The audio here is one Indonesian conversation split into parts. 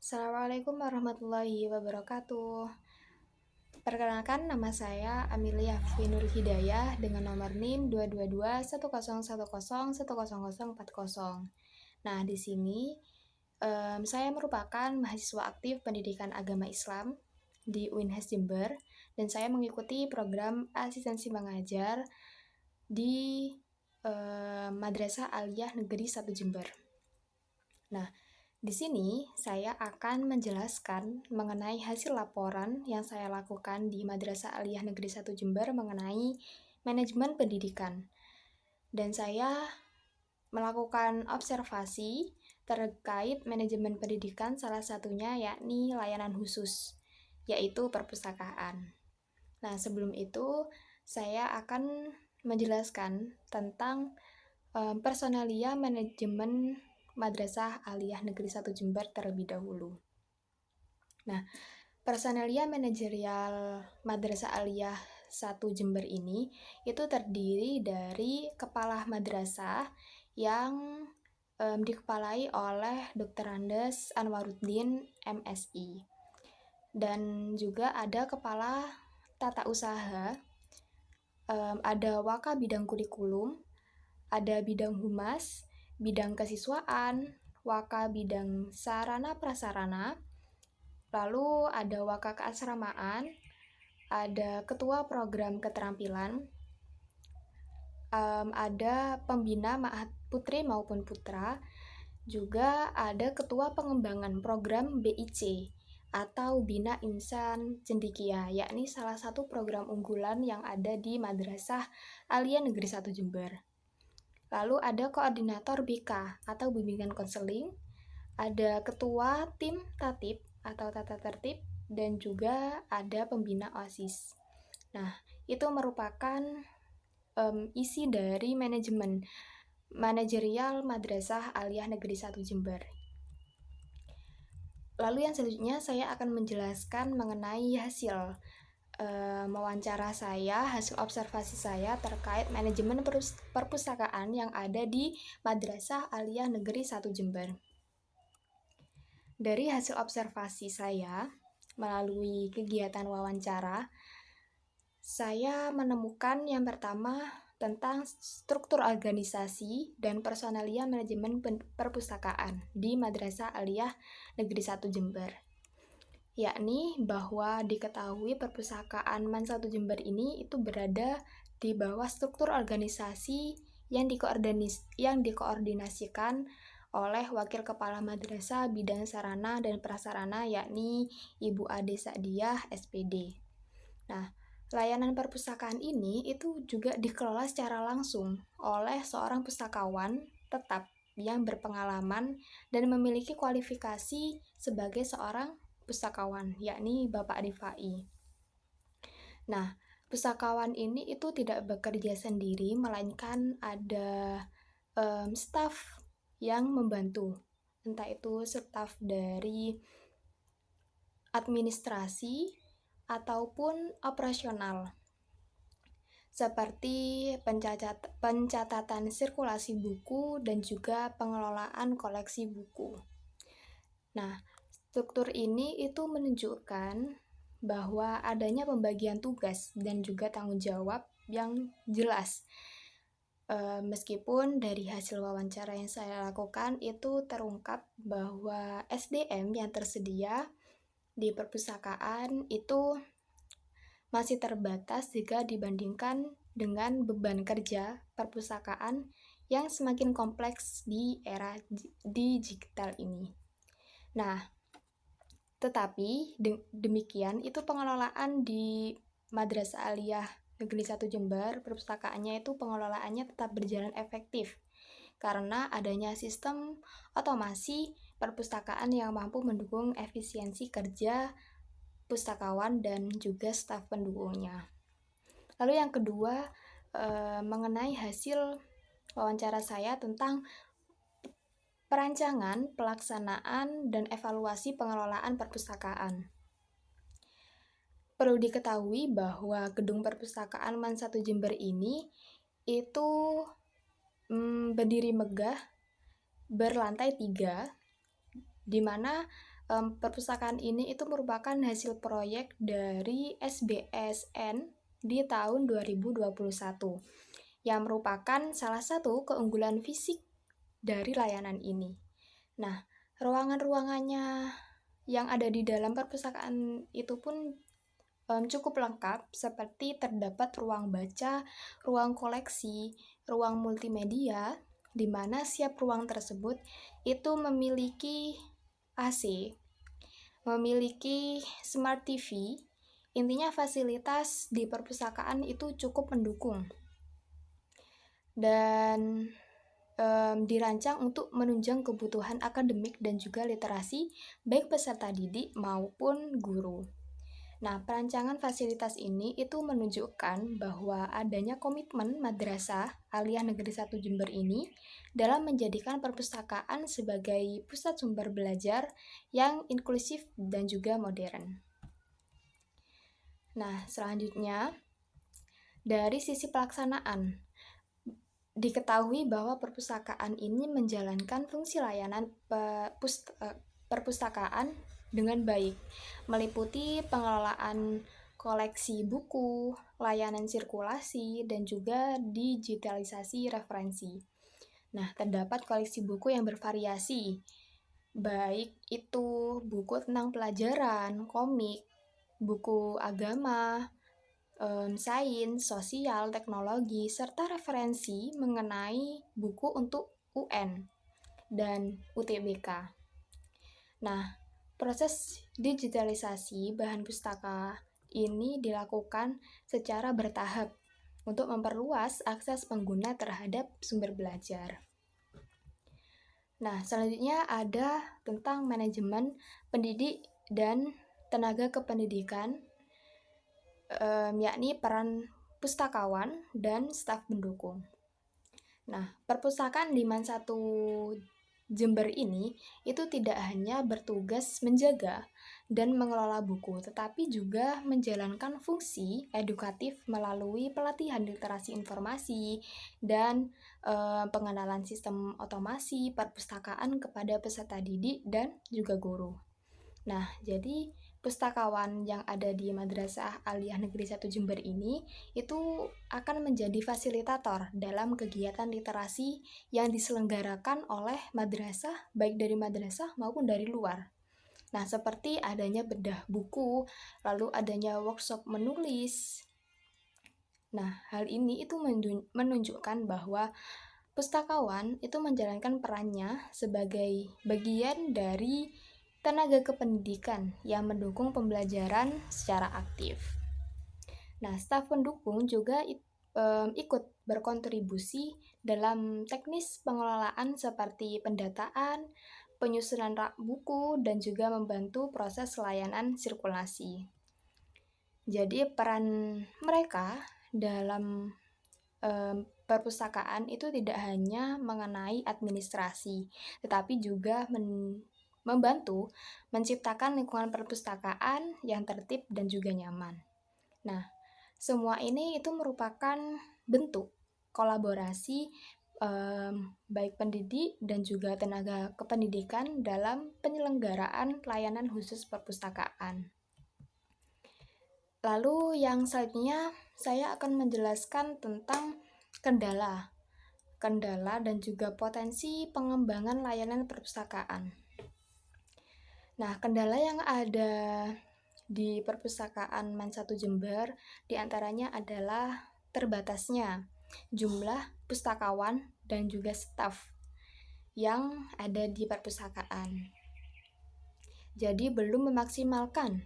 Assalamualaikum warahmatullahi wabarakatuh. Perkenalkan, nama saya Amelia Finur Hidayah dengan nomor NIM 22210101040. Nah, di sini saya merupakan mahasiswa aktif pendidikan agama Islam di UINHAS Jember dan saya mengikuti program asistensi mengajar di Madrasah Aliyah Negeri 1 Jember. Nah, di sini saya akan menjelaskan mengenai hasil laporan yang saya lakukan di Madrasah Aliyah Negeri 1 Jember mengenai manajemen pendidikan. Dan saya melakukan observasi terkait manajemen pendidikan, salah satunya yakni layanan khusus, yaitu perpustakaan. Nah, sebelum itu saya akan menjelaskan tentang personalia manajemen Madrasah Aliyah Negeri 1 Jember terlebih dahulu. Nah, personalia manajerial Madrasah Aliyah 1 Jember ini itu terdiri dari kepala madrasah yang dikepalai oleh Dr. Andes Anwaruddin MSI. Dan juga ada kepala tata usaha, ada waka bidang kurikulum, ada bidang humas, bidang kesiswaan, waka bidang sarana prasarana, lalu ada waka keasramaan, ada ketua program keterampilan, ada pembina ma'had putri maupun putra, juga ada ketua pengembangan program BIC atau Bina Insan Cendikia, yakni salah satu program unggulan yang ada di Madrasah Aliyah Negeri 1 Jember. Lalu ada koordinator BK atau bimbingan konseling, ada ketua tim tatib atau tata tertib, dan juga ada pembina OSIS. Nah, itu merupakan isi dari manajemen manajerial Madrasah Aliyah Negeri 1 Jember. Lalu yang selanjutnya saya akan menjelaskan mengenai hasil wawancara saya, hasil observasi saya terkait manajemen perpustakaan yang ada di Madrasah Aliyah Negeri 1 Jember. Dari hasil observasi saya melalui kegiatan wawancara, saya menemukan yang pertama tentang struktur organisasi dan personalia manajemen perpustakaan di Madrasah Aliyah Negeri 1 Jember, yakni bahwa diketahui perpustakaan MAN 1 Jember ini itu berada di bawah struktur organisasi yang dikoordinasikan oleh Wakil Kepala Madrasah Bidang Sarana dan Prasarana, yakni Ibu Ade Sa'diyah SPD. Nah, layanan perpustakaan ini itu juga dikelola secara langsung oleh seorang pustakawan tetap yang berpengalaman dan memiliki kualifikasi sebagai seorang pustakawan, yakni Bapak Rifai. Nah, pustakawan ini itu tidak bekerja sendiri, melainkan ada staf yang membantu, entah itu staf dari administrasi ataupun operasional, seperti pencatatan sirkulasi buku dan juga pengelolaan koleksi buku. Nah, struktur ini itu menunjukkan bahwa adanya pembagian tugas dan juga tanggung jawab yang jelas. Meskipun dari hasil wawancara yang saya lakukan itu terungkap bahwa SDM yang tersedia di perpustakaan itu masih terbatas jika dibandingkan dengan beban kerja perpustakaan yang semakin kompleks di era digital ini. Nah, tetapi demikian itu pengelolaan di Madrasah Aliyah Negeri 1 Jember, perpustakaannya itu pengelolaannya tetap berjalan efektif karena adanya sistem otomasi perpustakaan yang mampu mendukung efisiensi kerja pustakawan dan juga staf pendukungnya. Lalu yang kedua, mengenai hasil wawancara saya tentang perancangan, pelaksanaan, dan evaluasi pengelolaan perpustakaan. Perlu diketahui bahwa gedung perpustakaan MAN 1 Jember ini itu berdiri megah berlantai 3, di mana perpustakaan ini itu merupakan hasil proyek dari SBSN di tahun 2021 yang merupakan salah satu keunggulan fisik dari layanan ini. Nah, ruangan-ruangannya yang ada di dalam perpustakaan itu pun cukup lengkap, seperti terdapat ruang baca, ruang koleksi, ruang multimedia, di mana setiap ruang tersebut itu memiliki AC, memiliki smart TV. Intinya fasilitas di perpustakaan itu cukup mendukung dan dirancang untuk menunjang kebutuhan akademik dan juga literasi baik peserta didik maupun guru. Nah, perancangan fasilitas ini itu menunjukkan bahwa adanya komitmen Madrasah Aliyah Negeri 1 Jember ini dalam menjadikan perpustakaan sebagai pusat sumber belajar yang inklusif dan juga modern. Nah, selanjutnya dari sisi pelaksanaan, diketahui bahwa perpustakaan ini menjalankan fungsi layanan perpustakaan dengan baik, meliputi pengelolaan koleksi buku, layanan sirkulasi, dan juga digitalisasi referensi. Nah, terdapat koleksi buku yang bervariasi, baik itu buku tentang pelajaran, komik, buku agama, sains, sosial, teknologi, serta referensi mengenai buku untuk UN dan UTBK. Nah, proses digitalisasi bahan pustaka ini dilakukan secara bertahap untuk memperluas akses pengguna terhadap sumber belajar. Nah, selanjutnya ada tentang manajemen pendidik dan tenaga kependidikan, yakni peran pustakawan dan staf pendukung. Nah, perpustakaan di MAN 1 Jember ini itu tidak hanya bertugas menjaga dan mengelola buku, tetapi juga menjalankan fungsi edukatif melalui pelatihan literasi informasi dan pengenalan sistem otomasi perpustakaan kepada peserta didik dan juga guru. Nah, jadi pustakawan yang ada di Madrasah Aliyah Negeri 1 Jember ini itu akan menjadi fasilitator dalam kegiatan literasi yang diselenggarakan oleh madrasah, baik dari madrasah maupun dari luar. Nah, seperti adanya bedah buku, lalu adanya workshop menulis. Nah, hal ini itu menunjukkan bahwa pustakawan itu menjalankan perannya sebagai bagian dari tenaga kependidikan yang mendukung pembelajaran secara aktif. Nah, staf pendukung juga ikut berkontribusi dalam teknis pengelolaan seperti pendataan, penyusunan rak buku, dan juga membantu proses layanan sirkulasi. Jadi peran mereka dalam perpustakaan itu tidak hanya mengenai administrasi, tetapi juga membantu menciptakan lingkungan perpustakaan yang tertib dan juga nyaman. Nah, semua ini itu merupakan bentuk kolaborasi baik pendidik dan juga tenaga kependidikan dalam penyelenggaraan layanan khusus perpustakaan. Lalu yang selanjutnya saya akan menjelaskan tentang kendala dan juga potensi pengembangan layanan perpustakaan. Nah, kendala yang ada di perpustakaan MAN 1 Jember diantaranya adalah terbatasnya jumlah pustakawan dan juga staf yang ada di perpustakaan. Jadi belum memaksimalkan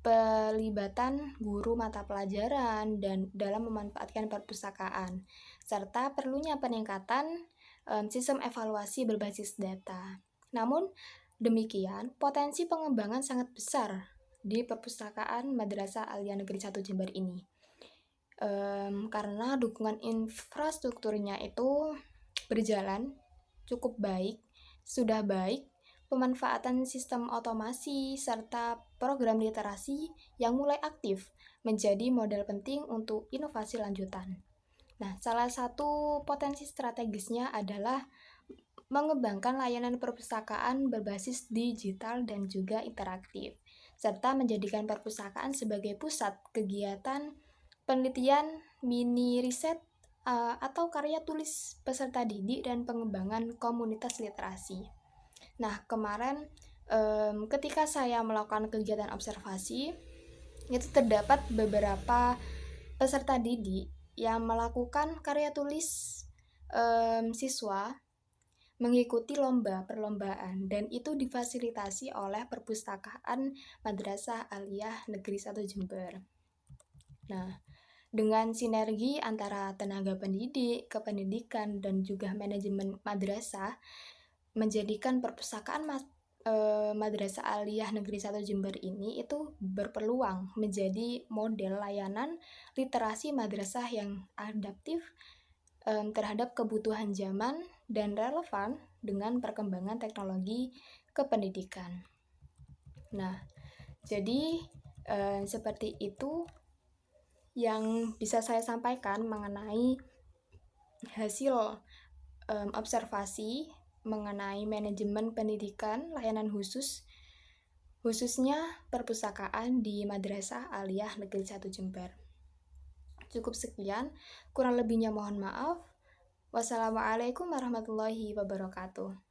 pelibatan guru mata pelajaran dan dalam memanfaatkan perpustakaan, serta perlunya peningkatan sistem evaluasi berbasis data. Namun demikian, potensi pengembangan sangat besar di perpustakaan Madrasah Aliyah Negeri 1 Jember ini. Karena dukungan infrastrukturnya itu berjalan cukup baik, sudah baik, pemanfaatan sistem otomasi serta program literasi yang mulai aktif menjadi modal penting untuk inovasi lanjutan. Nah, salah satu potensi strategisnya adalah mengembangkan layanan perpustakaan berbasis digital dan juga interaktif, serta menjadikan perpustakaan sebagai pusat kegiatan penelitian, mini riset, atau karya tulis peserta didik dan pengembangan komunitas literasi. Nah, kemarin ketika saya melakukan kegiatan observasi, itu terdapat beberapa peserta didik yang melakukan karya tulis siswa mengikuti perlombaan, dan itu difasilitasi oleh Perpustakaan Madrasah Aliyah Negeri 1 Jember. Nah, dengan sinergi antara tenaga pendidik, kependidikan, dan juga manajemen madrasah, menjadikan Perpustakaan Madrasah Aliyah Negeri 1 Jember ini itu berpeluang menjadi model layanan literasi madrasah yang adaptif terhadap kebutuhan zaman dan relevan dengan perkembangan teknologi kependidikan. Nah, jadi seperti itu yang bisa saya sampaikan mengenai hasil observasi mengenai manajemen pendidikan layanan khususnya perpustakaan di Madrasah Aliyah Negeri 1 Jember. Cukup sekian, kurang lebihnya mohon maaf. Wassalamualaikum warahmatullahi wabarakatuh.